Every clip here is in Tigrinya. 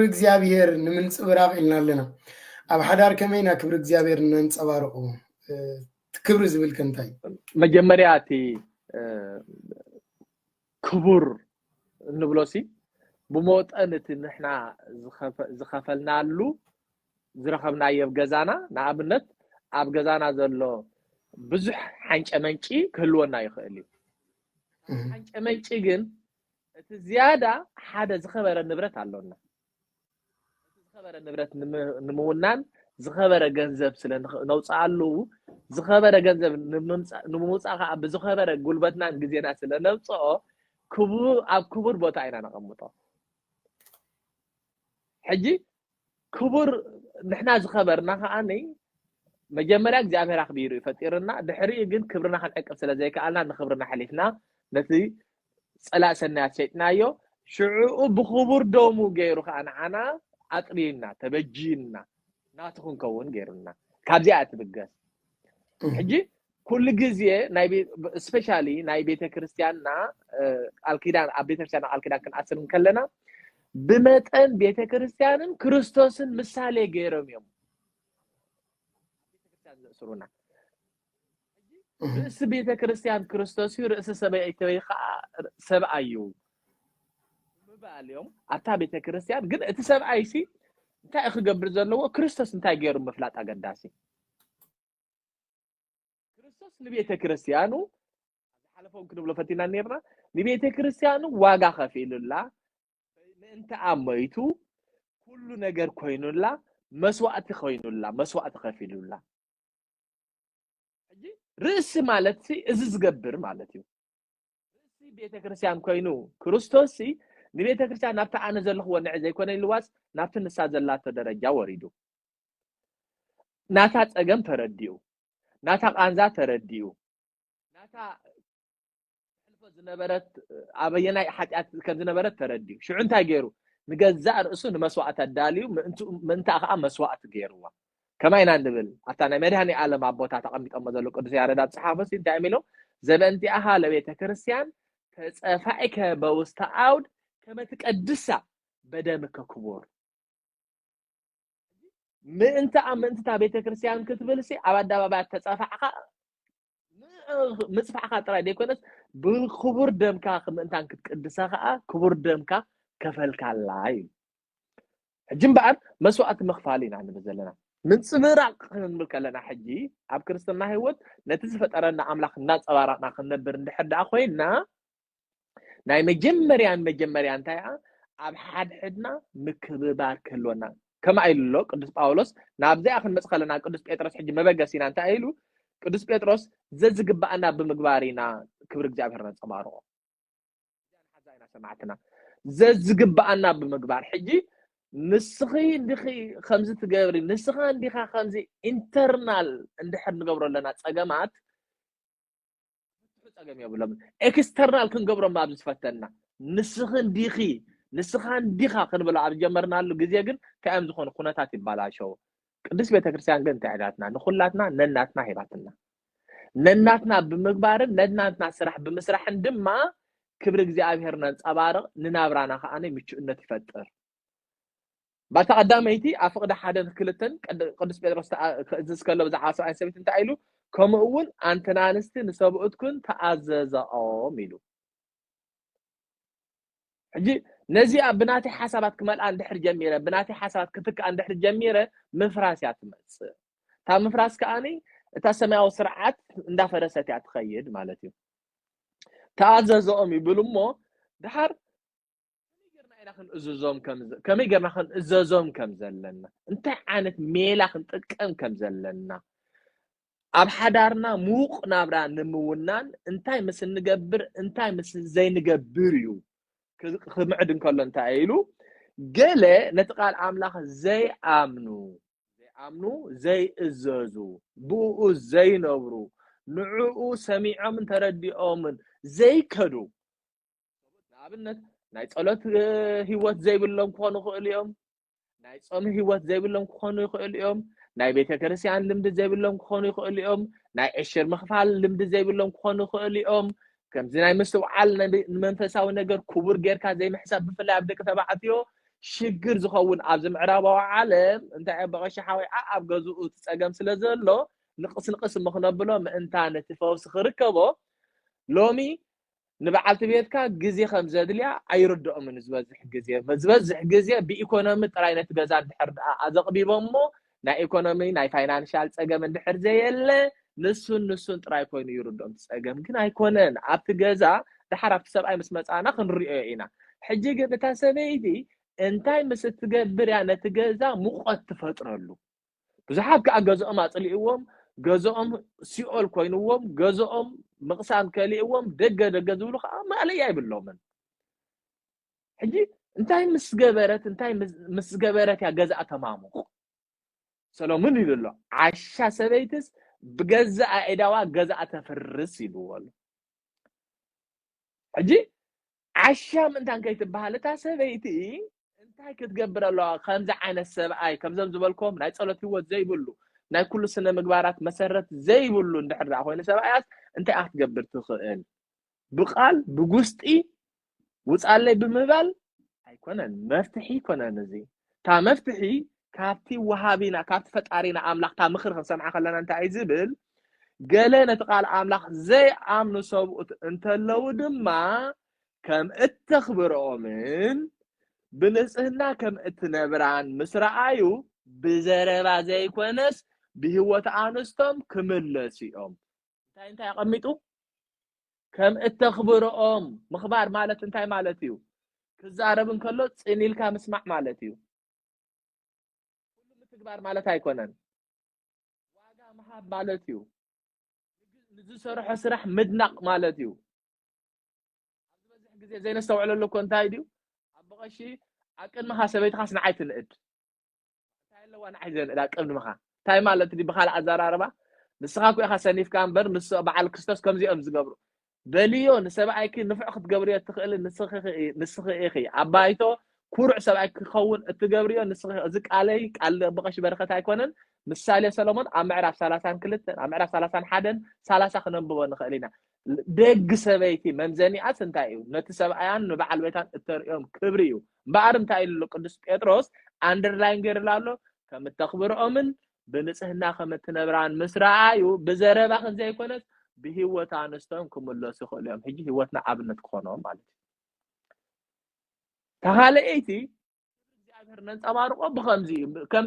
እግዚአብሔር ንምንጽብራቅ ኢልናለና ኣብ ሓዳር ከመይና ክብሪ እግዚአብሔር ነንጸባርቁ ክብሪ ዝብል ከንታይ መጀመሪያ እቲ ክቡር ንብሎሲ ብሞጠን እቲ ንሕና ዝኸፈልናሉ ዝረኸብናዮ ገዛና ንኣብነት ኣብ ገዛና ዘሎ ብዙሕ ሓንጨመንጪ ክህልወና ይኽእል እዩ ሓንጨመንጪ ግን እቲ ዝያዳ ሓደ ዝኸበረ ንብረት ኣለና ዝኸበረ ንብረት ንምውናን ዝኸበረ ገንዘብ ስለ ነውፃሉ ዝኸበረ ገንዘብ ንምውፃእ ከዓ ብዝኸበረ ጉልበትናን ግዜና ስለ ነውፅኦ ኣብ ክቡር ቦታ ኢና ነቐምጦ ሕጂ ክቡር ንሕና ዝኸበርና ከዓኒ መጀመርያ እግዚአብሔር ኣኽቢሩ ይፈጢርና ድሕሪኡ ግን ክብርና ክንዕቅብ ስለ ዘይከኣልና ንክብርና ሓሊፍና ነቲ ፀላእ ሰናያት ሸይጥናዮ ሽዑኡ ብክቡር ደሙ ገይሩ ከዓ ንዓና ኣጥሪና ተበጂና ናቱ ክንከውን ገይሩና ካብዚኣ ትብገስ ሕጂ ኩሉ ግዜ ናይ ስፔሻሊ ናይ ቤተ ክርስቲያንና ኣልኪዳን ኣብ ቤተ ክርስቲያን ኣልኪዳን ክንኣስር ከለና ብመጠን ቤተ ክርስቲያንን ክርስቶስን ምሳሌ ገይሮም እዮም ቤተ ክርስቲያን ዘእስሩና ርእሲ ቤተ ክርስቲያን ክርስቶስ እዩ ርእሲ ሰብኣይ እዩ ምባልዮም ኣታ ቤተ ክርስቲያን ግን እቲ ሰብኣይሲ እንታይ ክገብር ዘለዎ ክርስቶስ እንታይ ገይሩ ምፍላጥ ኣገዳሲ ክርስቶስ ንቤተ ክርስቲያኑ ሓለፎም ክንብሎ ፈቲና ነርና ንቤተ ክርስቲያኑ ዋጋ ከፊሉላ ምእንተ ኣመይቱ ኩሉ ነገር ኮይኑላ መስዋዕቲ ኮይኑላ መስዋዕቲ ከፊሉላ ሕጂ ርእሲ ማለት እዚ ዝገብር ማለት እዩ ርእሲ ቤተ ክርስቲያን ኮይኑ ክርስቶስ ንቤተ ክርስቲያን ናብታ ኣነ ዘለኽዎ ንዕ ዘይኮነ ልዋስ ናብቲ ንሳ ዘላቶ ደረጃ ወሪዱ ናታ ፀገም ተረዲኡ ናታ ቃንዛ ተረዲኡ ናታ ሕልፎ ዝነበረት ኣበየናይ ሓጢኣት ከም ዝነበረት ተረዲኡ ሽዑ እንታይ ገይሩ ንገዛእ ርእሱ ንመስዋዕት ኣዳልዩ ምእንታ ከዓ መስዋዕት ገይሩዋ ከማይና ንብል ኣታ ናይ መድሃኒ ዓለም ኣቦታ ተቐሚጦሞ ዘሎ ቅዱስ ያሬድ ፀሓፈሲ እንታይ ኢሎም ዘበንቲኣኻ ለቤተ ክርስቲያን ተፀፋኢከ በውስተ ኣውድ ከመ ትቀድሳ በደምከ ክቡር ምእንታ ቤተ ክርስቲያን ክትብልሲ ኣብ ኣደባባይ ተፀፋዕካ ምፅፋዕካ ጥራይ ደይኮነስ ብክቡር ደምካ ምእንታን ክትቅድሳ ከዓ ክቡር ደምካ ከፈልካላ እዩ ሕጂ እምበኣር መስዋዕቲ ምኽፋል ኢና ንብል ዘለና ምንፅብራቅ ክንብል ከለና ሕጂ ኣብ ክርስትና ህይወት ነቲ ዝፈጠረና ኣምላኽ እናፀባረቕና ክንነብር እንድሕር ደኣ ኮይና ናይ መጀመርያ እንታይ ኣብ ሓድሕድና ምክብባር ክህልወና ከማ ኢሉሎ ቅዱስ ጳውሎስ ናብዚኣ ክንመፅእ ከለና ቅዱስ ጴጥሮስ ሕጂ መበገስ ኢና እንታይ ኢሉ ቅዱስ ጴጥሮስ ዘዝግባአና ብምግባር ኢና ክብሪ እግዚአብሔር ነንፀባርቆ ሓዛ ኢና ሰማዕትና ዘዝግባአና ብምግባር ሕጂ ንስኺ እንዲኺ ከምዚ ትገብሪ ንስኻ እንዲኻ ከምዚ ኢንተርናል እንድሕር ንገብሮ ኣለና ፀገማት ፀገም የብሎም ኤክስተርናል ክንገብሮም ኣብ ዝፈተና ንስኺ እንዲኻ ክንብሎ ኣብ ጀመርናሉ ግዜ ግን ታይም ዝኾኑ ኩነታት ይባላሸው ቅዱስ ቤተ ክርስቲያን ግን እንታይ ዓዳትና ንኹላትና ነናትና ሂባትና ነናትና ብምግባርን ነናትና ስራሕ ብምስራሕን ድማ ክብሪ እግዚአብሔር ነንፀባርቕ ንናብራና ከዓነ ምቹእነት ይፈጥር ባታ ቀዳመይቲ ኣፍቅደ ሓደን ክልተን ቅዱስ ጴጥሮስ ክእዝዝ ከሎ ብዛዕባ ሰብኣይ ሰበይቲ እንታይ ኢሉ ከምኡ እውን ኣንተና ኣንስቲ ንሰብኡትኩን ተኣዘዘኦም ኢሉ ሕጂ ነዚኣ ብናተይ ሓሳባት ክመልኣ እንድሕር ጀሚረ ብናተይ ሓሳባት ክትክኣ እንድሕር ጀሚረ ምፍራስ እያ ትመፅእ እታ ምፍራስ ከዓኒ እታ ሰማያዊ ስርዓት እንዳፈረሰት እያ ትኸይድ ማለት እዩ ተኣዘዘኦም ይብሉ እሞ ድሓር ከመይ ጌርና ክንእዘዞም ከም ዘለና እንታይ ዓይነት ሜላ ክንጥቀም ከም ዘለና ኣብ ሓዳርና ሙቕ ናብራ ንምውናን እንታይ ምስ ንገብር እንታይ ምስ ዘይንገብር እዩ ክምዕድ እንከሎ እንታይ ኢሉ ገለ ነቲ ቃል ኣምላኽ ዘይኣምኑ ዘይእዘዙ ብኡ ዘይነብሩ ንዕኡ ሰሚዖምን ተረዲኦምን ዘይከዱ ንኣብነት ናይ ጸሎት ህይወት ዘይብሎም ክኾኑ ይኽእሉ እዮም ናይ ጾም ህይወት ዘይብሎም ክኾኑ ይኽእሉ እዮም ናይ ቤተ ክርስቲያን ልምዲ ዘይብሎም ክኾኑ ይኽእሉ እዮም ናይ ዕሽር ምኽፋል ልምዲ ዘይብሎም ክኾኑ ይኽእሉ እዮም ከምዚ ናይ ምስትውዓል ንመንፈሳዊ ነገር ክቡር ጌርካ ዘይምሕሳብ ብፍላይ ኣብ ደቂ ተባዕትዮ ሽግር ዝኸውን ኣብዚ ምዕራባዊ ዓለም እንታይ በቐሻ ሓወይ ኣብ ገዝኡ ትጸገም ስለ ዘሎ ንቕስ ምኽነብሎ ምእንታ ነቲ ፈውሲ ክርከቦ ሎሚ ንበዓልቲ ቤትካ ግዜ ከም ዘድልያ ኣይርድኦምን ዝበዝሕ ግዜ ብኢኮኖሚ ጥራይ ነቲ ገዛ እንድሕር ኣዘቕቢቦሞ ናይ ኢኮኖሚ ናይ ፋይናንሻል ፀገም እንድሕር ዘየለ ንሱን ጥራይ ኮይኑ ይርድኦም ፀገም ግን ኣይኮነን ኣብቲ ገዛ ድሓር ኣብቲ ሰብኣይ ምስ መፃና ክንሪኦ ኢና ሕጂ ግን እታ ሰበይቲ እንታይ ምስ እትገብር እያ ነቲ ገዛ ሙቐት ትፈጥረሉ ብዙሓት ከዓ ገዝኦም ኣፅሊእዎም ገዝኦም ሲኦል ኮይኑዎም ገዝኦም ምቕሳም ከሊእዎም ደገ ዝብሉ ከዓ ማለያ ይብሎምን ሕጂ እንታይ ምስ ገበረት ያ ገዛ ተማሙቕ ሰሎሞን ይብሎ ዓሻ ሰበይትስ ብገዛ ኣእዳዋ ገዛ ተፍርስ ይብሉ ሕጂ ዓሻ ምንታን ከይትበሃል እታ ሰበይቲ እንታይ ክትገብር ኣለዋ ከምዚ ዓይነት ሰብኣይ ከምዞም ዝበልኩም ናይ ጸሎት ህይወት ዘይብሉ ናይ ኩሉ ስነ ምግባራት መሰረት ዘይብሉ እንድሕር ኮይኑ ሰብኣያት እንታይ ክትገብር ትኽእል ብቃል ብጉስጢ ውፃለይ ብምባል ኣይኮነን መፍትሒ ኮነን እዚ ታ መፍትሒ ካብቲ ወሃቢና ካብቲ ፈጣሪና ኣምላኽ ታ ምኽር ክንሰምዓ ከለና እንታይ ዝብል ገለ ነቲ ቃል ኣምላኽ ዘይኣምኑ ሰብኡት እንተለው ድማ ከም እተኽብሮምን ብንጽህና ከም እትነብራን ምስራኣዩ ብዘረባ ዘይኮነስ ብህይወት ኣንስቶም ክምለስ እዮም እንታይ ያቀሚጡ ከም እተኽብሮም ምኽባር ማለት እንታይ ማለት እዩ ክዛረብን ከሎ ጽኒልካ ምስማዕ ማለት እዩ ሁሉ ምትግባር ማለት ኣይኮነን ዋጋ መሃብ ማለት እዩ ንዝሰርሖ ስራሕ ምድናቕ ማለት እዩ ኣብዚ በዝሕ ግዜ ዘይነስተውዕለሉ እኮ እንታይ ድዩ ኣብ በቐሺ ኣቅድምኻ ሰበይትኻስ ንዓይ ትንእድ እንታይ ኣለዋ ንዓይ ዘንእድ ኣቅድምኻ እንታይ ማለት ዲ ብኻልእ ኣዘራርባ ንስኻ ኮ ኢኻ ሰኒፍካ እምበር ንስ በዓል ክርስቶስ ከምዚኦም ዝገብሩ በልዮ ንሰብኣይኪ ንፍዕ ክትገብርዮ ትኽእል ንስኺ ኢኺ ኣባይቶ ኩሩዕ ሰብኣይ ክኸውን እትገብርዮ ንስኺ እዚ ቃለይ ቃል በቐሺ በረኸት ኣይኮነን ምሳሌ ሰሎሞን ኣብ ምዕራፍ 32 ኣብ ምዕራፍ 31 30 ክነንብቦ ንኽእል ኢና ደግ ሰበይቲ መምዘኒኣት እንታይ እዩ ነቲ ሰብኣያን ንበዓል ቤታን እተርእዮም ክብሪ እዩ እምበኣር እንታይ ኢሉ ቅዱስ ጴጥሮስ አንደርላይን ገይሩላ ኣሎ ከም እተኽብሮኦምን ብንጽህና ከም እትነብራን ምስራኣዩ ብዘረባ ክንዘይኮነስ ብህይወት ኣንስቶም ክምለሱ ይኽእሉ እዮም ሕጂ ህይወትና ኣብነት ክኾኖም ማለት እዩ ተኻልአይቲ እግዚኣብሔር ነንፀባርቆ ብኸምዚ ከም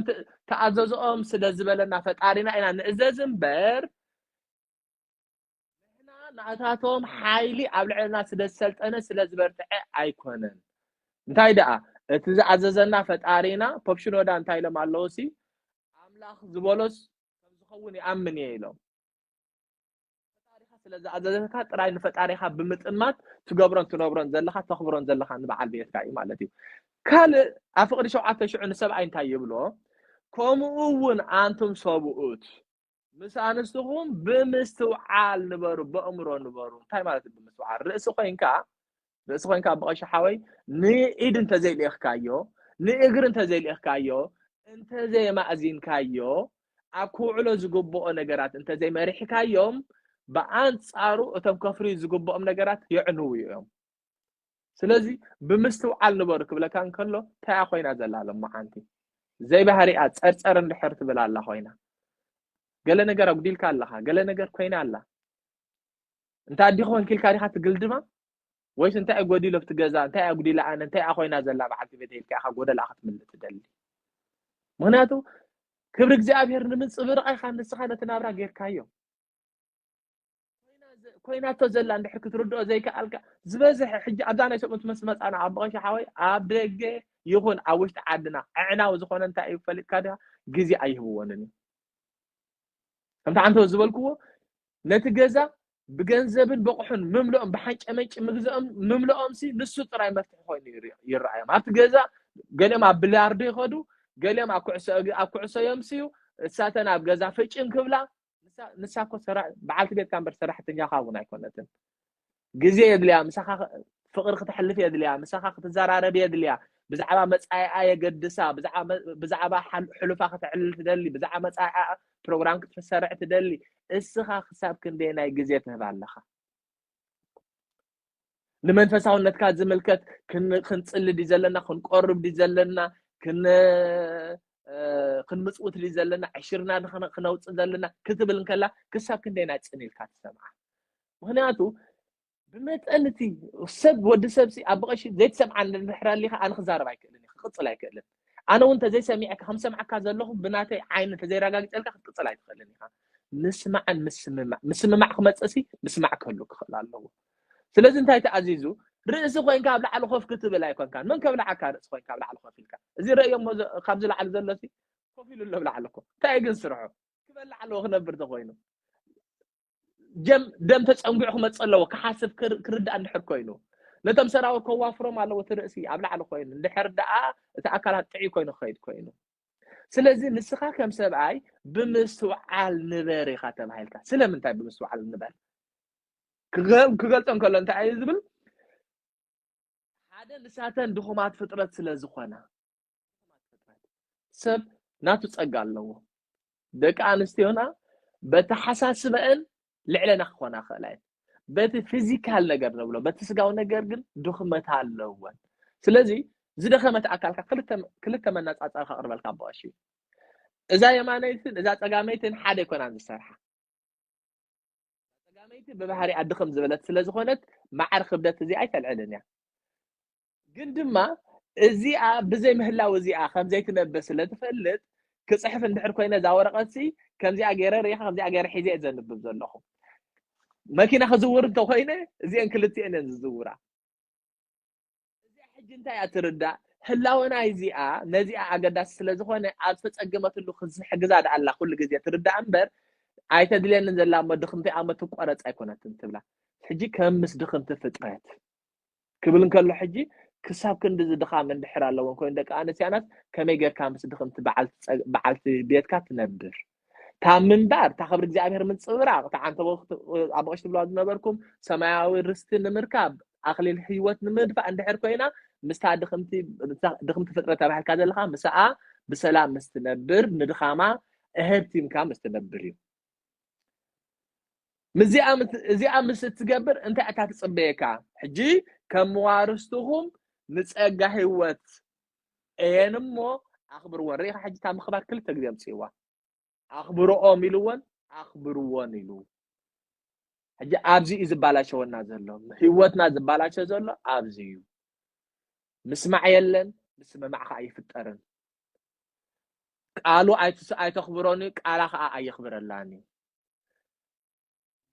ተኣዘዝኦም ስለ ዝበለና ፈጣሪና ኢና ንእዘዝ እምበር ንሕና ንኣታቶም ሓይሊ ኣብ ልዕልና ስለ ዝሰልጠነ ስለ ዝበርትዐ ኣይኮነን እንታይ ደኣ እቲ ዝኣዘዘና ፈጣሪና ፖፕሽኖዳ እንታይ ኢሎም ኣለዉ ሲ ኣምላኽ ዝበሎስ ከም ዝኸውን ይኣምን እየ ኢሎም ፈጣሪኻ ስለ ዝኣዘዘካ ጥራይ ንፈጣሪኻ ብምጥማት ትገብሮን ትነብሮን ዘለኻ ተኽብሮን ዘለኻ ንበዓል ቤትካ እዩ ማለት እዩ ካልእ ኣብ ፍቕዲ 7,000 ንሰብኣይ እንታይ ይብሎ ከምኡ እውን አንቱም ሰብኡት ምስ ኣንስትኹም ብምስትውዓል ንበሩ በእምሮ ንበሩ እንታይ ማለት እዩ ብምስትውዓል ርእሲ ኮይንካ በቐሻ ሓወይ ንኢድ እንተዘይልኢኽካዮ ንእግሪ እንተዘይልኢኽካዮ እንተዘይማእዚንካዮ ኣብ ክውዕሎ ዝግብኦ ነገራት እንተዘይመሪሕካዮም ብኣንጻሩ እቶም ከፍርዩ ዝግብኦም ነገራት የዕንው እዮም ስለዚ ብምስትውዓል ንበሩ ክብለካ እንከሎ እንታይ ኮይና ዘላ ሎማ ሓንቲ ዘይባህሪኣ ጸርጸር እንድሕር ትብል ኣላ ኮይና ገለ ነገር ኣጉዲልካ ኣለኻ ገለ ነገር ኮይና ኣላ እንታይ ኣዲኹ ወንኪልካ ዲኻ ትግልድማ ወይስ እንታይ ጎዲሎ ብትገዛ እንታይ ኣጉዲላ ኣነ እንታይ ኮይና ዘላ በዓልቲ ቤት ኢልካ ኢኻ ጎደላ ክትምልእ ትደሊ ምክንያቱ ክብሪ እግዚኣብሔር ንምንፅብራቕ ኢኻ ንስኻ ነቲ ናብራ ጌርካዮ ኮይናቶ ዘላ እንድሕር ክትርድኦ ዘይከኣልካ ዝበዝሕ ሕጂ ኣብዛ ናይ ሰብኡት ምስ መፃና ኣብ በቐሻ ሓወይ ኣብ ደገ ይኹን ኣብ ውሽጢ ዓድና ዕዕናዊ ዝኾነ እንታይ እዩ ፈሊጥካ ዲኻ ግዜ ኣይህብዎንን እዩ ከምቲ ዓንተ ዝበልክዎ ነቲ ገዛ ብገንዘብን በቑሑን ምምልኦም ብሓንጨመንጭ ምግዝኦም ምምልኦም ሲ ንሱ ጥራይ መፍትሒ ኮይኑ ይረኣዮም ኣብቲ ገዛ ገሊኦም ኣብ ብላርዶ ይኸዱ ገሊኦም ኣብ ኩዕሶ የምስዩ እሳተን ኣብ ገዛ ፍጭን ክብላ ንሳኮ በዓልቲ ቤትካ እምበር ሰራሕተኛኻ እውን ኣይኮነትን ግዜ የድልያ ምሳኻ فقر ክትሕልፍ የድልያ ምሳኻ ክትዘራረብ የድልያ ብዛዕባ መጻይኣ የገድሳ ብዛዕባ ሕሉፋ ክትዕልል ትደሊ ብዛዕባ መጻይኣ ፕሮግራም ክትሰርዕ ትደሊ እስኻ ክሳብ ክንደይ ናይ ግዜ ትህብ ኣለኻ ንመንፈሳውነትካ ዝምልከት ክንጽልይ ዲ ዘለና ክንቆርብ ዲ ዘለና ክንምጽውት ዲ ዘለና ዕሽርና ክነውጽእ ዘለና ክትብል እንከላ ክሳብ ክንደይ ናይ ጽኒልካ ትሰምዓ ምክንያቱ بمثلتي السب ودسبسي أبغى شيء زي تسمع عن البحر اللي أنا خزار بايك اللي خطلع كله أنا وأنت زي سميعك هم سمعك هذا اللهم بناتي عين زي رجال تلك خطلع تخليني نسمع مسمع خمس أسي مسمع كله خلال الله سلازم أنت عزيزو رئيس خوين كابل على خوف كتب لا يكون كان من كابل عكار خوين كابل على خوف الكا زي رأي يوم خبز على زلتي خوفي له بلا علىكم تايجن سرعه كبل على وخنا برد خوينه دم تسأنقعهم تصلوا كحاسب كرد أن نحر كوينو نتم سراو كوافرهم على وترأسي أبلع على كوينو نحر دقا تأكلها تعي كوينو خيد كوينو سلازي نسخا كم سبعي بمستوعال نباري خاتم هايلكا سلام انتاي بمستوعال النبار كغلتن كله انتاي زبل هذا لساتن دخومات فطرت سلازخونا سب ناتو تصقال له دك انستيونا بتحساسبن لعلنا خوانا خلاص بيت فيزيكال ነገር ነው ብሎ በተስጋው ነገር ግን ድኽመት አለው ስለዚህ ዝደኸመት አካልካ ክልተ መናጻጻር ከቅርበልካ ባሽ እዛ የማነይትን እዛ ጸጋመይትን ሓደ ይኮናን ዝሰርሓ ጸጋመይት በባህሪ አድኸም ዝበለት ስለዝኾነት ማዕር ክብደት እዚ አይተልዕልን ያ ግን ድማ እዚኣ ብዘይ ምህላው እዚኣ ከም ዘይትነበስ ስለትፈልጥ ክጽሕፍ እንድሕር ኮይነ ዛወረቀሲ ከምዚኣ ገይረ ሪኻ ከምዚኣ ገይረ ሒዘ ዘንብብ ዘለኹ ماكينة خزور انت خوينه زين كلتي انا نزورا زي حج انت يا تردع هلاونا يزيا نزيا عقداس سلازخونه اتفصقمتلو خز حجزاد الله كل غزي تردع امبر ايتدلين نزلا مدخنتي امت قرص ايكونات تبلا حجي كمس دخنت فطرت كبلن كلو حجي كساب كند زدخام اندحر الله كون دك انسيانات كميغر كامس دخنت بعلت بيتك تنبر تامن بار تخبر እግዚአብሔር ምን ጽብራቅ ታንተ ወቅት አባሽ ብሏድ ነበርኩም ሰማያዊ ርስትን ምርካብ አክሊል ህይወት ንምድፋ እንድሕር ኮይና ምስተድኽምቲ ፍጥረት ተባህልካ ዘለኻ መስዓ በሰላም ምስትነብር ንድኻማ እህብቲምካ ምስትነብር እዩ እዚኣ ምስትገብር እንታይ ኣታ ትጽበየካ ሕጂ ከም ዋርስትኹም ንጸጋ ህይወት እየንሞ ኣኽብር ወሪኻ ሕጂ ታምኽባር ክልተ ግዜ ምጽዋ أخبروهم يلون أخبروون يلو حاجة أبزي إذا بلاشونا زلهم هيوتنا إذا بلاشوا زلهم أبزيو مسمع يلن مسمع مع خايف الترن قالوا أي تخبروني قالوا أي يخبر اللاني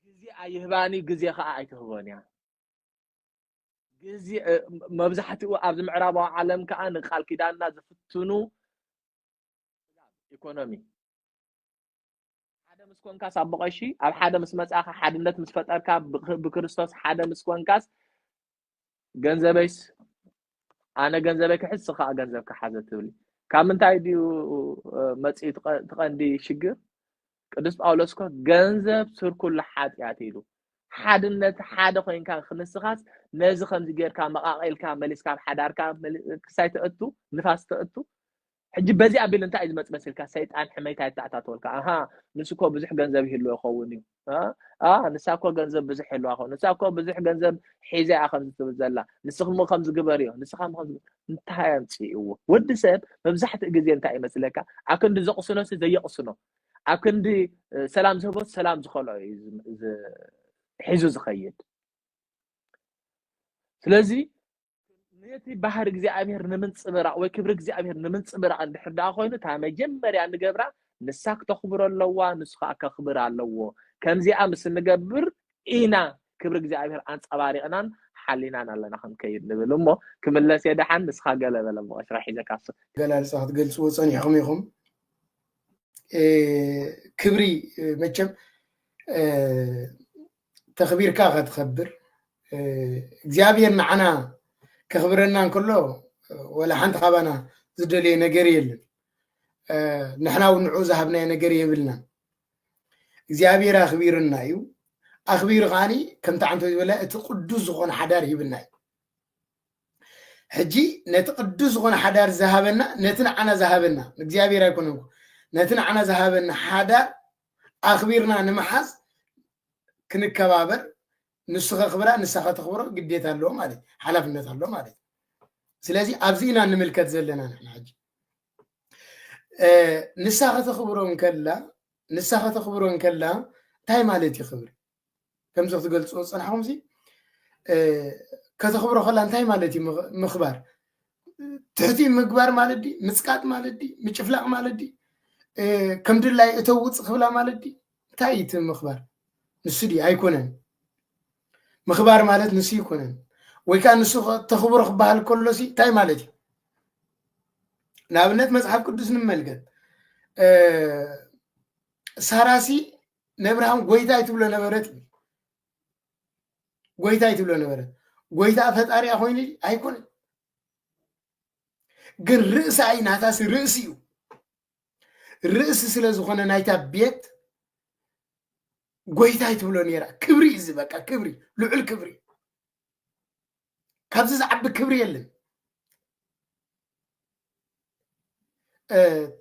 جزي أي هباني جزي أي تهبوني جزي مبزحتي أبز معرابة عالم كأن خال كده الناس فتنو إيكونومي مسكون كاس أبغاشي أو حدا مسمات آخر حدا نت مسفتر كاب بكريستوس حدا مسكون كاس جنزبيس أنا جنزبك حس خا جنزبك حاجة تقولي كم أنت عادي ومتى تقندي شجر قدس باولوس كو جنزب صار كل حد يعتيلو حدا نت حدا خين كان خمس خاص نازل خمس جير كان مقاقيل كان مليس كان حدار كان سايت أتو نفاس تأتو حجي بزي قبل انت عايز تمثل كاسيت عن حمايتها تاعتولك اها نسكو بزح غنزب يلو يخوني نساكو غنزب بزح يلو اخو نساكو بزح غنزب حيزه اخم تبزلا نسخمو خمس غبريو نسخم خمس انت هانتيو ود سب ببزحت غزي انت يمثلك اكن زقسنو زي يقسنو اكن سلام زهبوت سلام زخلو حيزو زخيد سلازي نيتي بحر እግዚአብሔር ንምንጽብራ ወይ ክብር እግዚአብሔር ንምንጽብራ እንድሕዳ ኮይኑ ታ መጀመርያ ንገብራ ንሳክ ተኽብሮ ኣለዋ ንስኻ ከኽብር ኣለዎ ከምዚኣ ምስ ንገብር ኢና ክብር እግዚአብሔር አንጸባሪቅናን ሓሊናን ኣለና ክንከይድ ንብል እሞ ክምለስ የደሓን ንስኻ ገለ በለ በሽራሕ ይዘካስ ገላል ጻት ገልጽ ወጸኒኹም ይኹም ክብሪ መቸም ተኽቢርካ ከተኽብር እግዚአብሔር معنا كخبرنا كله ولا حنت خبنا زدلي نجريل نحنا ونعوز هبنا نجري يبلنا እግዚአብሔር أخبيرنا يو أخبير غاني كم تعمتوا ولا تقدس غون حدار يبلنا حجي نتقدس غنا حدار ذهبنا نتنا عنا ذهبنا እግዚአብሔር አይኮነው نتنا عنا ذهبنا حدار أخبرنا نمحز كنكبابر نسخ خبرة نسخ تخبره قديت له مالي حلفنا له مالي سلازي أبزينا نملكت زلنا نحن حج نسخ تخبرون كلا نسخ تخبرون كلا تاي مالتي خبر كم زخت قلت صوت أنا حمزي كتخبره خلا تاي مالتي مخبر تحتي مقبار مالدي مسكات مالدي مشفلاق مالدي كم دللاي اتوص خبلا مالدي تايت مخبار نسدي ايكونن مخبار مالت نسي يكونن ወይ ካን ንሱ ተخبሮ خبال كلسي تاي مالتي نابنت مصحف قدس نملكت ساراسي نبرهم ጎይታይ ትብሎ ነበረት ጎይታይ ትብሎ ነበረት ጎይታ ፈጣሪ አኾይኒ አይኮን ግን ርእስ አይናታስ ርእስዩ ርእስ ስለዝኾነ ናይታ ቤት ጎይታይ ትብሎ ነራ ክብሪ እዚ በቃ ክብሪ ልዑል ክብሪ ካብዚ ዝዓቢ ክብሪ የለን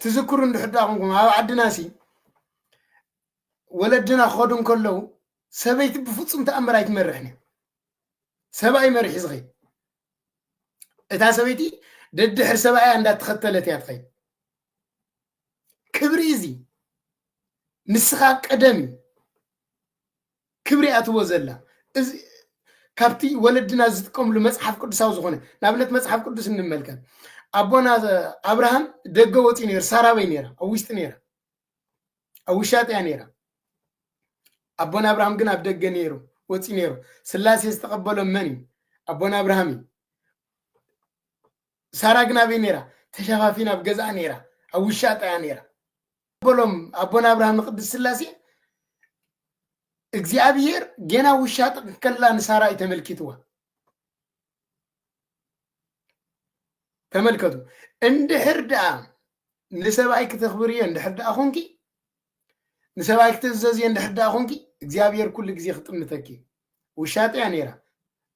تذكر እንድሕዳኹም ኣብ ዓድናሲ ወለድና ኸዱን ከለው ሰበይቲ ብፍጹም ተኣምር ኣይትመርሕኒ ሰብኣይ መርሒ ዝኸይ እታ ሰበይቲ ደድሕር ሰብኣያ እንዳተኸተለት እያ ትኸይ ክብሪ እዚ ንስኻ ቀደሚ ክብሪ ኣትዎ ዘላ እዚ ካብቲ ወለድና ዝጥቀምሉ መጽሓፍ ቅዱሳዊ ዝኾነ ናብነት መጽሓፍ ቅዱስ እንመልከት አቦና አብርሃም ደገ ወጪ ነር ሳራ በይ ነራ አውሽጥ ነራ አውሻጥያ ነራ አቦና አብርሃም ግን አብደገ ነሩ ወጪ ነሩ ስላሴ ተቀበለው መኒ አቦና አብርሃም ሳራ ግን አበይ ነራ ተሸፋፊና በገዛ ነራ አውሻጥያ ነራ በሎም አቦና አብርሃም ቅዱስ ስላሴ እግዚአብሔር ገና ውሻጥ ከላን ሳራ ይተመልክትዋ ተመልከቱ እንደ ህርዳ ንሰብአይ ከተخبريه እንደ ህርዳ አኹንኪ ንሰብአይ ከተዘዝየ እንደ ህርዳ አኹንኪ እግዚአብሔር ኩሉ ግዜ ክጥምተኪ ውሻጥያ ነራ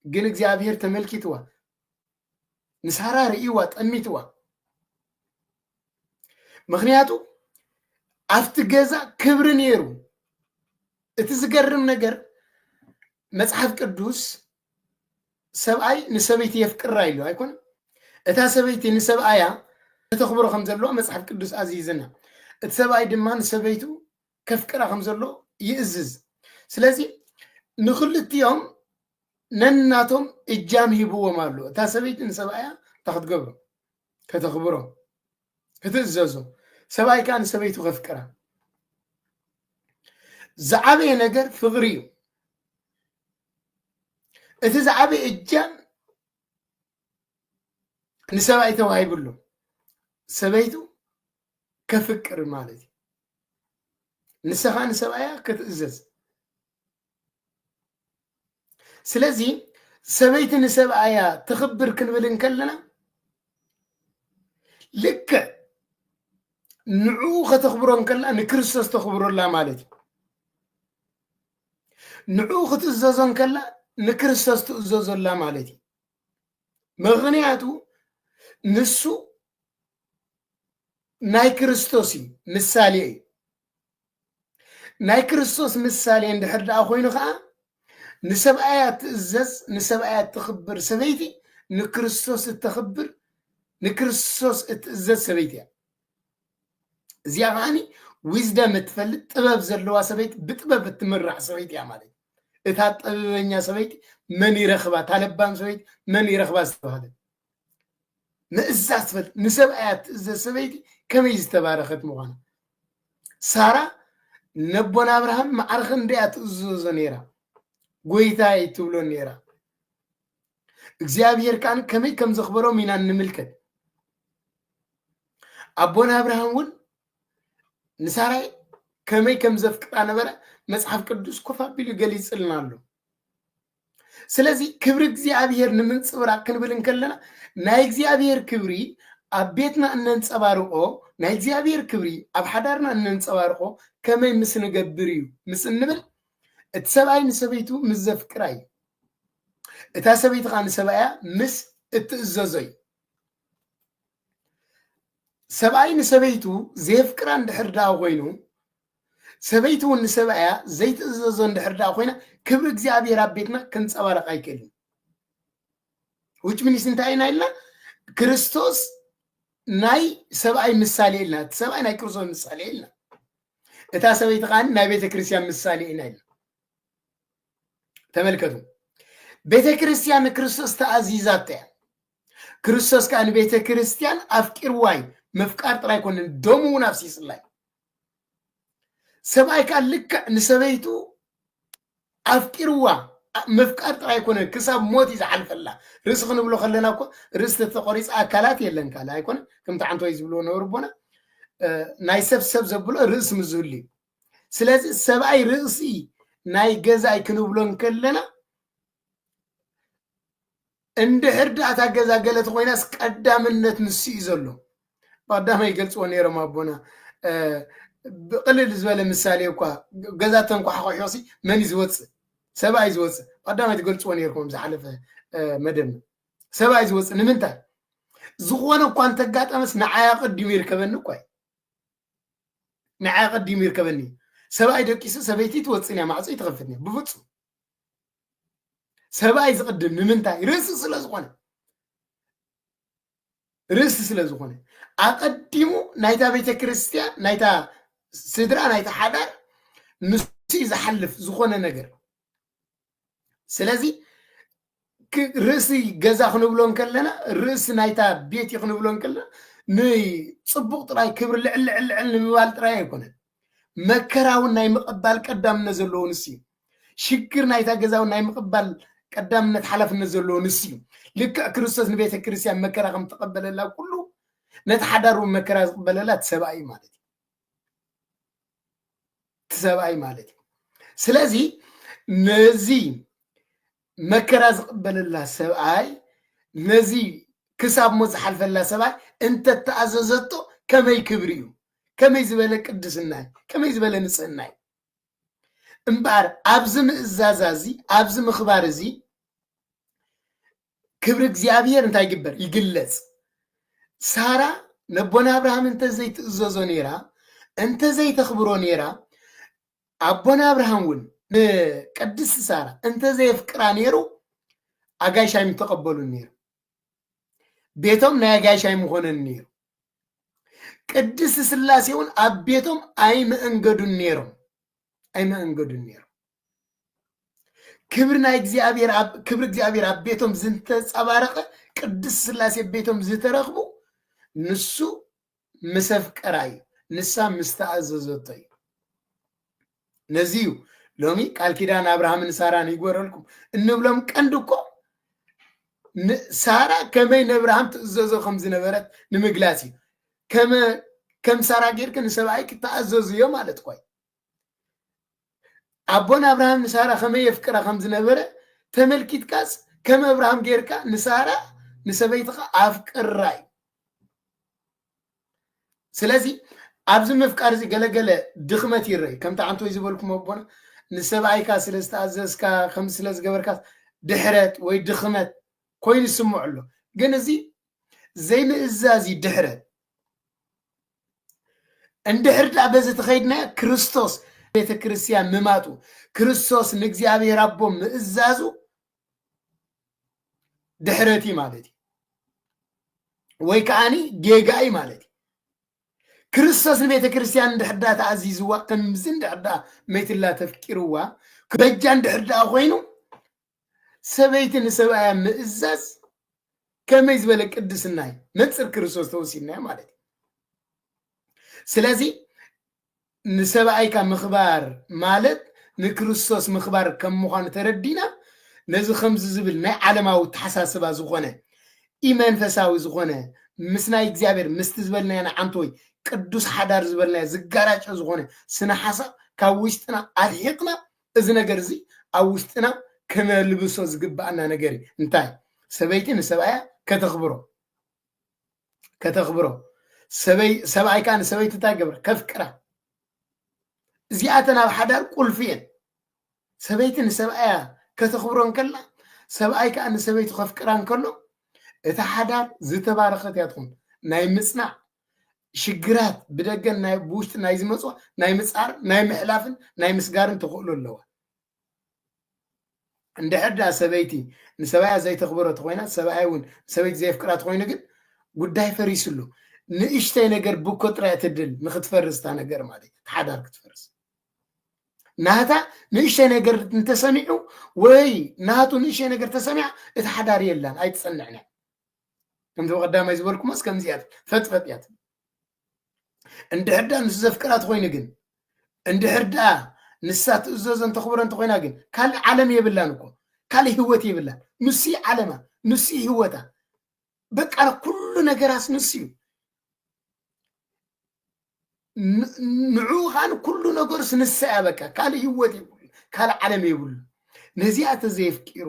ግን እግዚአብሔር ተመልክትዋ ንሳራ ርእይዋ ጠሚትዋ ምክንያቱ አፍት ገዛ ክብር ነሩ እቲ ዝገርም ነገር መጽሐፍ ቅዱስ ሰብአይ ንሰበይቲ የፍቅራ ይሉ አይኮን እታ ሰበይቲ ንሰብአያ ተخبሮ ከም ዘሎ መጽሐፍ ቅዱስ አዚዝና እቲ ሰብአይ ድማ ንሰበይቱ ከፍቅራ ከም ዘሎ ይእዝዝ ስለዚህ ንኽልቲዮም ነናቶም እጃም ሂብዎም አሉ እታ ሰበይቲ ንሰብአያ ተኽትገብሮ ከተخبሮ ከተዘዞ ሰብአይ ካን ሰበይቱ ከፍቅራ زعبي ነገር ፍቅሪዩ እቲ زعبي እጃም ንሰብአይ ተዋሂብሉ ሰበይቱ ከፍቅር ማለት ንስኻ ንሰብአያ ክትእዘዝ ስለዚህ ሰበይቲ ንሰብአያ ተኽብር ክንብል እንከለና ልክ ንዑ ከተኽብሮ እንከላ ንክርስቶስ ተኽብሮላ ማለት ንዑ ክትእዘዞ እንከላ ንክርስቶስ ትእዘዞላ ማለት ምክንያቱ ንሱ ናይ ክርስቶስ ምሳሌ ናይ ክርስቶስ ምሳሌ እንድሕር ደኣ ኮይኑ ከዓ ንሰብኣያ ትእዘዝ ንሰብኣያ ትኽብር ሰበይቲ ንክርስቶስ እትኽብር ንክርስቶስ እትእዘዝ ሰበይቲ እያ እዚኣ ከዓኒ ዊዝደም እትፈልጥ ጥበብ ዘለዋ ሰበይቲ ብጥበብ እትምራሕ ሰበይቲ እያ ማለት እታ ጥበበኛ ሰበይቲ መን ይረኽባ ታለባም ሰበይቲ መን ይረኽባ ዝተባሃለ ምእዛዝ ትፈልጥ ንሰብኣያ ትእዘዝ ሰበይቲ ከመይ ዝተባረኸት ምዃና ሳራ ነቦና አብርሃም ማዕርኽ እንድያ ትእዘዞ ነራ ጎይታይ ትብሎ ነራ እግዚአብሔር ካን ከመይ ከም ዘኽበሮም ኢና ንምልከት አቦና አብርሃም እውን ንሳራይ ከመይ ከም ዘፍቅራ ነበረ መጽሐፍ ቅዱስ ኮፍ አቢሉ ገሊጽልና ኣሎ ስለዚህ ክብሪ እግዚአብሔር ንምንጽብራቅ ክንብል እንከለና ናይ እግዚአብሔር ክብሪ ኣብ ቤትና እንንጸባርቆ ናይ እግዚአብሔር ክብሪ ኣብ ሓዳርና እንንጸባርቆ ከመይ ምስ ንገብር እዩ ምስ እንብል እቲ ሰብኣይ ንሰበይቱ ምስ ዘፍቅራ እዩ እታ ሰበይቲ ከዓ ንሰብኣያ ምስ اتززي سبعين سبيتو زيفكر عند حردا وينو سبيتو النسبايا زيت اززو عند حردا وينا كبر እግዚአብሔር አቤትና ከንጸባረቅ አይከልም which means እንታይና አይላ ክርስቶስ ናይ ሰብአይ ምሳሌ ኢልና ሰብአይ ናይ ክርስቶስ ምሳሌ ኢልና እታ ሰበይት ቃን ናይ ቤተ ክርስቲያን ምሳሌ ኢልና ተመልከቱ ቤተ ክርስቲያን ክርስቶስ ተአዚዛት ክርስቶስ ካን ቤተ ክርስቲያን አፍቂር ዋይ መፍቃር ጥራይ ኮን ደሙ ናፍሲስ ላይ ሰብአይ ካን ልክ ንሰበይቱ አፍቂርዋ መፍቃር ጥራይ ኮን ክሳብ ሞት ይዛልፈላ ርስኽን ብሎ ከለና እኮ ርስተ ተቆሪጽ አካላት የለን ካለ አይኮን ከምታ አንቶ ይዝብሎ ነው ርቦና ናይ ሰብሰብ ዘብሎ ርስ ምዝውሊ ስለዚህ ሰብአይ ርእሲ ናይ ገዛይ ክንብሎን ከለና እንደ ህርዳታ ገዛገለት ኮይናስ ቀዳምነት ንስ ይዘሎ ባዳማ ይገልጽ ወኔረም አቦና بقلل زباله مثالي እኮ ገዛተን እኮ ሓቆሖሲ መን ይዝወጽ ሰብአይ ይዝወጽ ባዳማ ይገልጽ ወኔርኩም ዝሓለፈ መደም ሰብአይ ይዝወጽ ንምንታይ ዝኾነ እኮ አንተ ጋጣመስ ንዓያ ቀዲሙ ይርከበኒ እኮ ንዓያ ቀዲሙ ይርከበኒ ሰብአይ ደቂስ ሰበይቲ ትወጽንያ ማዕጾ ይተኸፍትኒ ብፍጹም ሰብአይ ዝቅድም ንምንታይ ርስ ስለዝኾነ አቀዲሙ ናይታ ቤተ ክርስቲያን ናይታ ስድራ ናይታ ሓዳር ንሱ ዝሓልፍ ዝኾነ ነገር ስለዚህ ርእሲ ገዛ ክንብሎን ከለና ርእሲ ናይታ ቤት ክንብሎን ከለና ንጽቡቕ ጥራይ ክብሪ ልዕል ንምባል ጥራይ ኣይኮነን መከራውን ናይ ምቕባል ቀዳምነት ዘለዎ ንስ እዩ ሽግር ናይታ ገዛውን ናይ ምቕባል ቀዳምነት ሓላፍነት ዘለዎ ንስ እዩ ልክዕ ክርስቶስ ንቤተ ክርስቲያን መከራ ከም ተቐበለላ ኩሉ ነተሓዳሩ መከራ ዝቕበለላ ተሰብአይ ማለት እዩ ተሰብአይ ማለት እዩ ስለዚ ነዚ መከራ ዝቕበለላ ሰብአይ ነዚ ክሳብ ሞት ዝሓልፈላ ሰብአይ እንተ ተኣዘዘቶ ከመይ ክብሪ እዩ ከመይ ዝበለ ቅድስና ከመይ ዝበለ ንጽህና እምበር ኣብዚ ምእዛዛ እዚ ኣብዚ ምኽባር እዚ ክብሪ እግዚአብሔር እንታይ ይግበር ይግለጽ ሳራ ነቦና አብርሃም እንተ ዘይትእዘዞ ነይራ እንተ ዘይተኽብሮ ነይራ አቦና አብርሃም ውን ንቅድስት ሳራ እንተ ዘይፍቅራ ነይሩ አጋይሻይም ተቀበሉ ነይሩ ቤቶም ናይ አጋይሻይም ሆነን ነይሩ ቅድስት ስላሴ ውን ኣብ ቤቶም ኣይመእንገዱን ነይሮም ክብሪ እግዚአብሔር ኣብ ቤቶም ዝተጸባረቀ ቅድስት ስላሴ ቤቶም ዝተረኽቡ ንሱ ምሰፍቀራ እዩ ንሳ ምስተኣዘዘቶ እዩ ነዚዩ ሎሚ ቃል ኪዳን አብርሃምን ሳራን ይጎረልኩም እንብሎም ቀንድ እኮ ሳራ ከመይ ነብርሃም ትእዘዞ ከም ዝነበረት ንምግላጽ እዩ ከም ሳራ ጌርክ ንሰብኣይ ክትኣዘዙ እዮም ማለት ቆይ አቦና አብርሃም ንሳራ ከመይ የፍቅራ ከም ዝነበረ ተመልኪትካስ ከም አብርሃም ጌርካ ንሳራ ንሰበይትኻ ኣፍቅራይ ስለዚ ኣብዚ መፍቃር እዚ ገለገለ ድኽመት ይረይ ከምታ አንቶ ይዝበልኩም አቦና ንሰብኣይካ ስለዝተኣዘዝካ ከም ስለዝገበርካ ድሕረት ወይ ድኽመት ኮይኑ ይስምዑ ኣሎ ግን እዚ ዘይምእዛዚ ድሕረት እንድሕር ዳ በዚ ተኸይድና ክርስቶስ ቤተ ክርስቲያን ምማጡ ክርስቶስ ንእግዚአብሔር አቦ ምእዛዙ ድሕረቲ ማለት እዩ ወይ ከዓኒ ጌጋይ ማለት እዩ ክርስቶስ ንቤተ ክርስቲያን እንድሕር ዳ ተኣዚዝዋ ከምዚ እንድሕር ዳ መይትላ ተፍቂርዋ በጃ እንድሕር ዳ ኮይኑ ሰበይቲ ንሰብኣያ ምእዛዝ ከመይ ዝበለ ቅድስና እዩ ነፅር ክርስቶስ ተወሲድና ማለት እዩ ስለዚ ንሰብኣይካ ምኽባር ማለት ንክርስቶስ ምኽባር ከም ምዃኑ ተረዲና ነዚ ከምዚ ዝብል ናይ ዓለማዊ ተሓሳስባ ዝኾነ ኢመንፈሳዊ ዝኾነ ምስ ናይ እግዚአብሔር ምስቲ ዝበልናያ ዓንቶይ ቅዱስ ሓዳር ዝበልናያ ዝጋራጨ ዝኾነ ስነ ሓሳብ ካብ ውሽጥና ኣልሒቕና እዚ ነገር እዚ ኣብ ውሽጥና ከነልብሶ ዝግባአና ነገር እንታይ ሰበይቲ ንሰብኣያ ከተኽብሮ ሰብኣይካ ንሰበይቲ እንታይ ገብር ከፍቅራ እዚኣተን ኣብ ሓዳር ቁልፊ እየን ሰበይቲ ንሰብኣያ ከተኽብሮን ከላ ሰብኣይ ከዓ ንሰበይቱ ከፍቅራን ከሎ اتحدار زتبارخت ياتكم ناي مصنع شجرات بدقن ناي بوشت ناي زمصو ناي مسعر ناي محلافن ناي مسغارن تقولوا له عند حدا سبيتي نسبايا زي تخبرت خوينا سبايون سبيت زي فكرات خوينا قد ጉዳይ ፈሪስሉ ንእሽተይ ነገር ብኮጥራ ትድል ንክትፈርስ ታ ነገር ማለት ተሓዳር ክትፈርስ ናታ ንእሽተይ ነገር እንተሰሚዑ ወይ ናቱ ንእሽተይ ነገር ተሰሚዓ እቲ ሓዳር የላን ኣይትጸንዕና ከምዚ ቀዳማይ ዝበልኩም እስከም ዝያት ፈጥፈጥያት እንድሕዳ ንስ ዘፍቅራት ኮይኑ ግን እንድሕዳ ንሳት እዘዘን ተኽብረን ተኮይና ግን ካልእ ዓለም የብላን እኮ ካልእ ህይወት የብላን ንሲ ዓለማ ንሲ ህይወታ በቃ ኩሉ ነገር አስነስዩ ንዑኻን ኩሉ ነገር ስንሰያ በቃ ካልእ ህይወት ይብሉ ካልእ ዓለም ይብሉ ነዚያ ተዘይፍቂሩ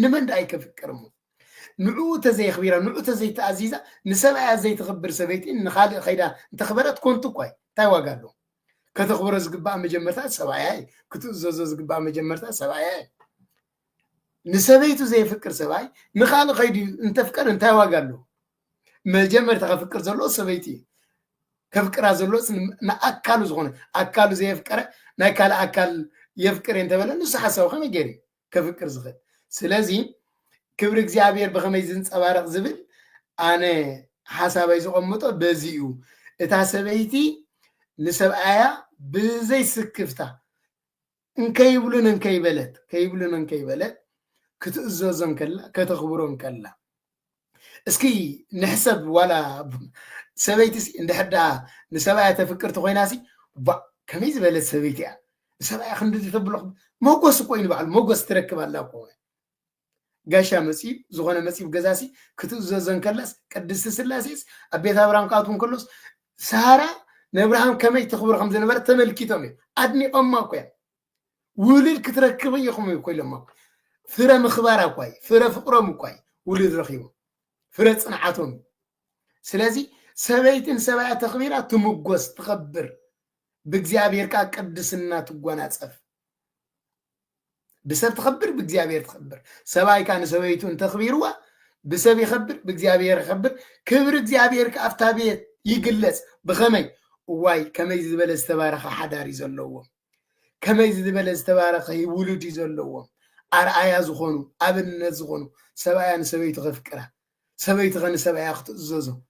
ንመን ዳ ኣይከፍቅርሙ ንዑ ተዘይኽቢራ ንዑ ተዘይተኣዚዛ ንሰብኣያ ዘይትኽብር ሰበይቲ ንኻልእ ኸይዳ እንተኽበረት ኮንቱ ኳይ እንታይ ዋጋ ኣለዎ ከተኽብሮ ዝግባእ መጀመርታ ሰብኣያ ክትእዘዞ ዝግባእ መጀመርታ ሰብኣያ ንሰበይቱ ዘይፍቅር ሰብኣይ ንኻልእ ኸይዱ እንተፍቀር እንታይ ዋጋ ኣለዎ መጀመርታ ከፍቅር ዘሎ ሰበይቲ ከፍቅራ ዘሎ ንኣካሉ ዝኾነ ኣካሉ ዘይፍቀረ ናይ ካልእ ኣካል የፍቅር እንተበለ ንሱ ሓሳቡ ከመይ ገይሩ ከፍቅር ዝኽእል ስለዚ ክብሪ እግዚኣብሔር ብኸመይ ዝንፀባረቕ ዝብል ኣነ ሓሳበይ ዝቐምጦ በዚ እዩ እታ ሰበይቲ ንሰብኣያ ብዘይስክፍታ እንከይብሉን እንከይበለት ክትእዘዞም ከላ ከተኽብሮም ከላ እስኪ ንሕሰብ ዋላ ሰበይቲ እንድሕዳ ንሰብኣያ ተፍቅርቲ ኮይናሲ ከመይ ዝበለት ሰበይቲ እያ ንሰብኣያ ክንዲ ተብሎ ሞጎስ ኮይኑ በዓል ሞጎስ ትረክብ ኣላ እኮ ጋሻ መፂብ ዝኾነ መፂብ ገዛሲ ክትእዘዘን ከላስ ቅድስቲ ስላሴስ ኣብ ቤት ኣብርሃም ካኣትውን ከሎስ ሳራ ንኣብርሃም ከመይ ተኽብሮ ከም ዝነበረ ተመልኪቶም እዩ ኣድኒቖማ እኮ እያ ውልድ ክትረክብ ኢኹም ኮይሎማ ፍረ ምኽባር እኳይ ፍረ ፍቅሮም እኳይ ውልድ ረኺቦም ፍረ ፅንዓቶም ስለዚ ሰበይትን ሰብኣያ ተኽቢራ ትምጎስ ትኸብር ብእግዚኣብሔር ካ ቅድስና ትጓናፀፍ بسب تخبر بإግዚአብሔር تخبر سباي كان سويتو تخبيروا بسب يخبر بإግዚአብሔር يخبر كبر إግዚአብሔር كأفتابيت يقلص بخمي واي كما يزبل استبارخ حدار يزلوهم كما يزبل استبارخ يولد يزلوهم أرأي زخونو أبن زخونو سبايان سويتو غفكرة سويتو غن سبايا أخت زوزو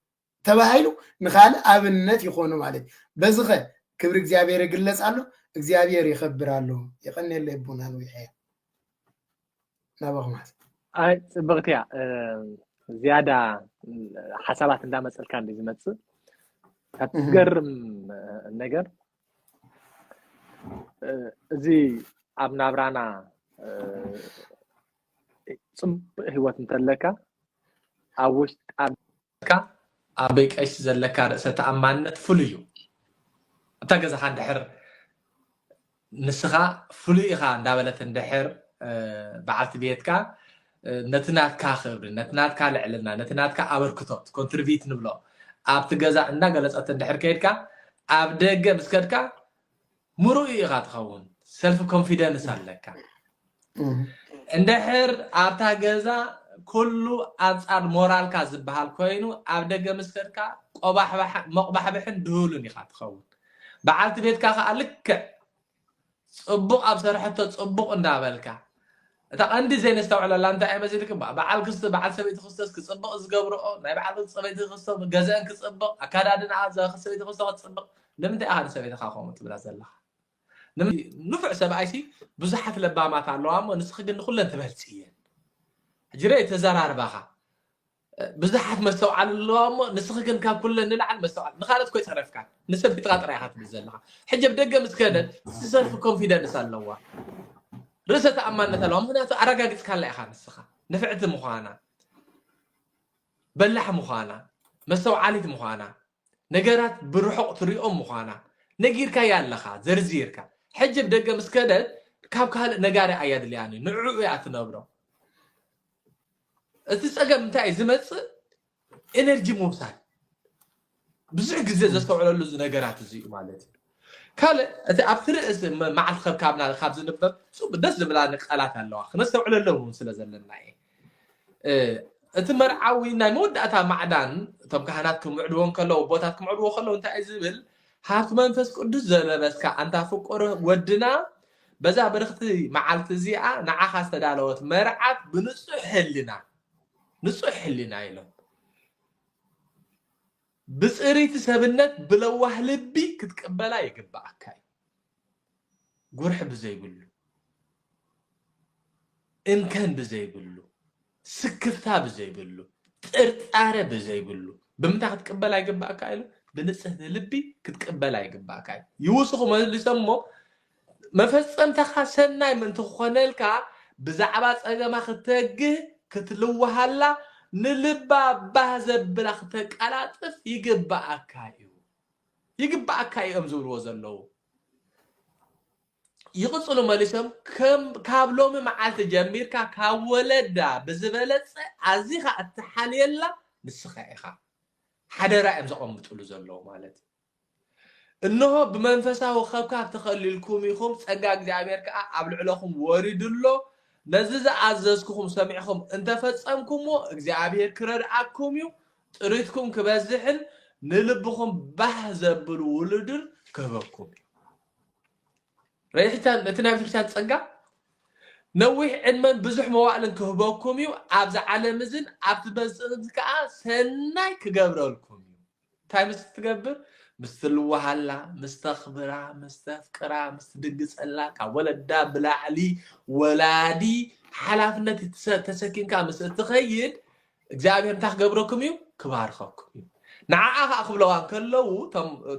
تباهيلو نخال أبنت يخونو مالي بزغه كبر إግዚአብሔር يقلص عنه إግዚአብሔር يخبر عنه يقني اللي يبون عنه يحيى نابغ ماس أي صبغتيا زيادة حسابات عندما مسألة كان لازم تصير هتقرم النجار زي أبنا برانا صب هو تمتلكه أوش أبكا أبيك إيش زلكا ستأمانة فليو تجز حد حر نسخة فليها عندما تندحر بعث بيتك نتنات كاخبر نتنات كالعلنا نتنات كأبركتات كونترفيت نبلا أب تجزع النجلس أتندحر كيدك أب دق مسكتك مروي غات خون سيلف كونفيدنس عليك اندحر أب تجزع كله أنصار مورال كذب بهالكوينو أب دق مسكتك مقبح بحن دهولني غات خون بعث بيتك خالك صبق أبصر حتى صبق اندابلك تقندي زين استوعب لا انت اي مزيدك بعال قصه بعال سبيت خصص كصبق زغبرو ناي بعال سبيت خصص غزان كصبق اكادادنا عز سبيت خصص تصبق لمن انت احد سبيت خاخوم تبلا زلخ نفع سبعيسي بزحت لبامات الله ام نسخ جن كلن تبهلسيه جري تزرار باخا بزحت مستوى على الله ام نسخ جن كاب كلن نلعن مستوى نخالت كوي صرفك نسب تقاطر يحات بزلخ حجب دقه مسكدن سيلف كونفيدنس الله رسالة أمانة لهم هنا أرجعت كان لا خان السخاء نفعت مخانا بلح مخانا مستوى عالي مخانا نجارات بروحق طريقهم مخانا نجير كيان لخا زرزير كا حجب دقة مسكدة كاب كهال نجارة أياد اللي يعني نعويات نبرة تسأجم متاعي زمت إنرجي موسى بزعج زي استوعب له نجارات زي مالتي كال أبتر مع الخب كابنا الخبز نبض شو بدس لبلا نقالات الله خنستوعب له سلا زلنا مرعوي ناي مودأتا معدن تم كهنات كمعدوون كلو بوتات كمعدوون كلو انت ايزبل هات منفس قدس زلبسكا انت فقر ودنا بزا برختي معالت زيعة نعاها استدالوت مرعات نصح لنا يلو بسقريت سبنت بلوه لبي كتقبلا يقبع كاي قرح بزي بلو إن كان بزي بلو سكرتا بزي بلو ترتارة بزي بلو بمتى كتقبلا يقبع كاي بنصح لبي كتقبلا يقبع كاي يوسخو ما اللي سمو مفصم تخسنا من تخونلك بزعبات أجمع ختجه كتلوه هلا نلبا بهزب بلختك على طف يقبع كايو أمزور وزلو يقصلوا مالسم كم كابلوم معالت جمير كاولدا بزبلت عزيخة التحاليلا نسخيخة حدا رأي مزقوم بتقولوا زلو مالتي إنه بمنفسه وخبكة تخليلكم يخم سجاج جابير قبل علىكم وردلو نزز عززكم سمعكم انت فتصمكم እግዚአብሔር ክረዳአኩም ዩ ጥሪትኩም ክበዝሕን ንልብኩም ባህዘብሉ ውልድር ከበኩም ريحتان نتنا بتشان تصقع نوح علما بزح مواعلن كهبوكم يو عبز على مزن عبز بزكا سناي كقبرلكم تايمس تقبر مستلوه هلا مستخبرا مستفكرا مستدقس الله كولد بلا علي ولادي حلافنا تسكين كامس تخيد እግዚአብሔር እንታ ክገብረኩም እዩ ክባርኸኩም እዩ ንዓኻ ኣኽብለዋን ከለዉ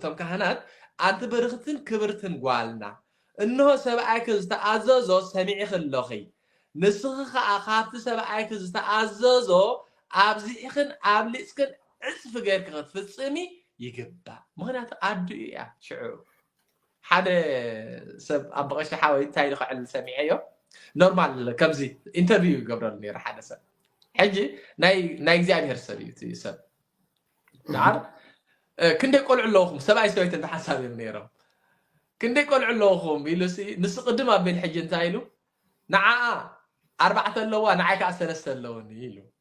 ቶም ካህናት ኣንቲ በርኽትን ክብርትን ጓልና እንሆ ሰብኣይክ ዝተኣዘዞ ሰሚዕኽ ኣለኺ ንስኺ ከዓ ካብቲ ሰብኣይክ ዝተኣዘዞ ኣብዚሕኽን ኣብ ሊፅክን ዕፅፊ ጌርክ ክትፍፅሚ ይግባእ ምክንያቱ ኣዱ እያ ሽዑ ሓደ ሰብ ኣብ በቐሻ ሓወይ እንታይ ዝኽዕል ሰሚዐዮ ኖርማል ከምዚ ኢንተርቪው ይገብረሉ ነይሩ ሓደ ሰብ ሕጂ ናይ እግዚኣብሔር ሰብ እዩ ሰብ دعار كندي قول علوهم سبعي سويت انت حسابي منيرهم كندي قول علوهم يلسي نس قدما بين حجن تايلو نعا 4 اللوا نعاك 3 اللون يلو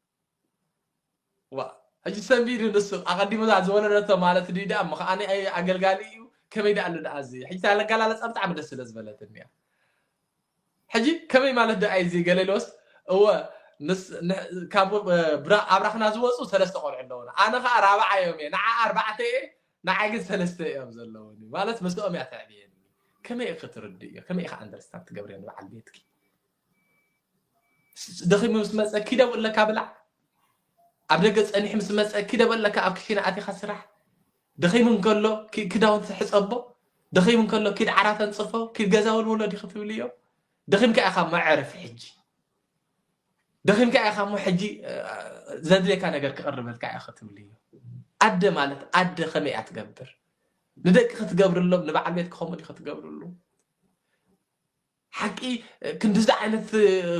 وا حجي سمبيري نس اقدي مزا زولرته مالت ديدا اما اني اي اغلغالي كمي دالو دازي حجي تالا قالا صبت عم دس لزبلتني حجي كمي مالت داي زي قاليلوس هو نس كابو برا ابراخنا زوصو 3 قول عندنا انا خا 4 يوم نع 4 نعاق 3 يوم زلوني مالت مسؤوم يا تعبيني كما يختردي كما يخ اندرستاند تقبرين بعد بيتك دخي مسمص كده ولا كابلع ابدغ صنيح مسمص كده ولا كاب كشينا اتي خسرح دخي من كله كده وتحصبو دخي من كله كده عراتن صفو كده غزاول ولد يخفيليو دخي مك اخا ما عرف حجي دخيم كاي خامو حجي زدلك نجر كقربلك يا اختم لي اد مالت اد خمي اتقبر ندق ختقبر لهم نبعل بيت خمو دي ختقبر لهم حقي كندز عينت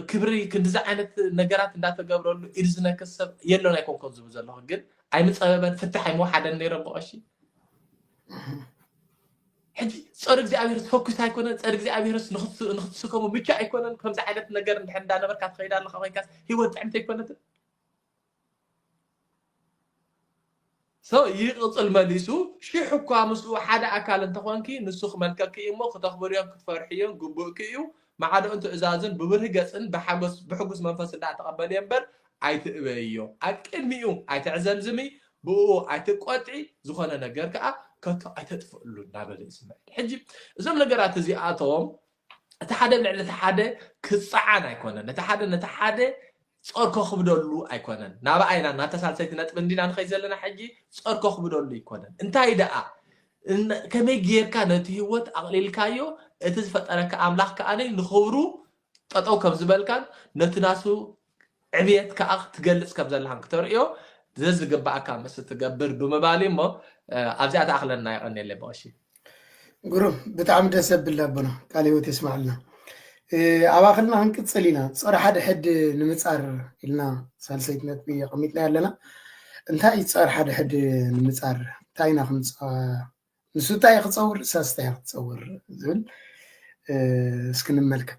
كبري كندز عينت نجرات اندا تقبر له ارزنا كسب يلون يكون كنزو زلو ግን اي مصابن فتح اي موحد نيربو اشي حجي صار እግዚአብሔር فوكس አይኮነ صار እግዚአብሔርስ ንኽትስከሙ ብቻ አይኮነን ከምዚ ዓይነት ነገር እንድሕንዳ ነበርካ ትኸይዳ ኣለኻ ኮይንካስ ህይወት ዕምተ ይኮነት ይቕፅል መሊሱ ሽሕ እኳ ምስኡ ሓደ ኣካል እንተኾንኪ ንሱ ክመልከኪ እሞ ክተኽብርዮም ክትፈርሕዮም ግቡእኪ እዩ ማዕዶን ትእዛዝን ብብርህ ገፅን ብሕጉስ መንፈስ እንዳተቐበልየ እምበር ኣይትእበዮ ኣብ ቅድሚኡ ኣይትዕዘምዝሚ ብኡ ኣይትቆጥዒ ዝኾነ ነገር ከዓ كتو أيتدفعلو نابل اسمه حجي زم نجارات زياتهم تحدى لعلة تحدى كصعان أيقونن نتحدى صار كوخ بدولو أيقونن نابا أينا ناتسال سيتنا تبندينا نخيزل لنا حجي صار كوخ بدولو أيقونن انتهي دقا كمي جير كانت هيوت أقليل كايو اتزفت أنا كأملاح كأني نخورو تطو كم زبال كان نتناسو عبيت كأخ تقلس كم زلحان كتوريو زز قبعا كان بس تقبر بمبالي ما أبزعت أخلنا يقني اللي باشي قروم بتعم دسب بالله بنا قال يو تسمع لنا أواخلنا هنكت صلينا صار حد نمتصار إلنا سالسيتنا بي قميتنا لنا انتهى صار حد نمتصار تاينا خمس نسو تاي ختصور ساس تاي ختصور زول اسكن الملكة